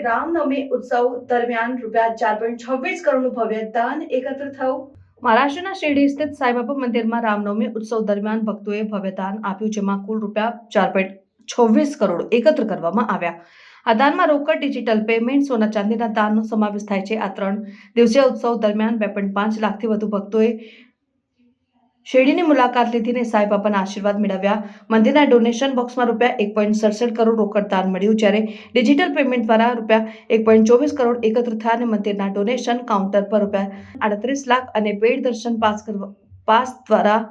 રામનવમી ઉત્સવ દરમિયાન ₹4.26 કરોડનું ભવ્ય દાન એકત્ર થયું। મહારાષ્ટ્રના શિરડી સ્થિત સાઈબાબા મંદિરમાં રામનવમી ઉત્સવ દરમિયાન ભક્તોએ ભવ્ય દાન આપ્યું, જેમાં કુલ ₹4.26 કરોડ એકત્ર કરવામાં આવ્યા। આ દાનમાં રોકડ, ડિજિટલ પેમેન્ટ, સોના ચાંદીના દાનનો સમાવેશ થાય છે। આ 3 દિવસીય ઉત્સવ દરમિયાન 2.5 લાખથી વધુ ભક્તોએ શિરડીની મુલાકાત લીધી અને સાઈબાબાના આશીર્વાદ મેળવ્યા। મંદિરના ડોનેશન બોક્સમાં ₹1.67 કરોડ રોકડ દાન મળ્યું, જ્યારે ડિજિટલ પેમેન્ટ દ્વારા ₹1.24 કરોડ એકત્ર થયા અને મંદિરના ડોનેશન કાઉન્ટર પર ₹38 લાખ અને પેઇડ દર્શન પાસ દ્વારા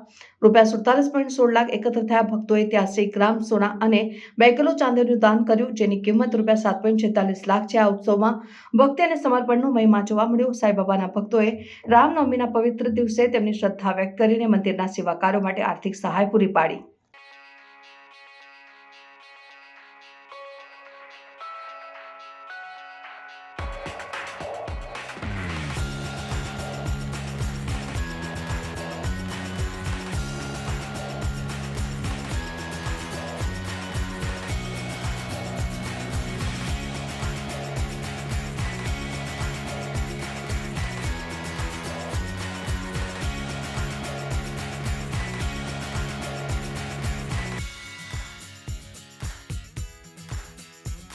₹47.16 લાખ એકત્ર થયા। ભક્તોએ 83 ગ્રામ સોના અને 2 કિલો ચાંદીનું દાન કર્યું, જેની કિંમત ₹7.46 લાખ છે। આ ઉત્સવમાં ભક્તિ અને સમર્પણનો મહિમા જોવા મળ્યો। સાઈબાબાના ભક્તોએ રામનવમીના પવિત્ર દિવસે તેમની શ્રદ્ધા વ્યક્ત કરીને મંદિરના સેવા કાર્યો માટે આર્થિક સહાય પૂરી પાડી।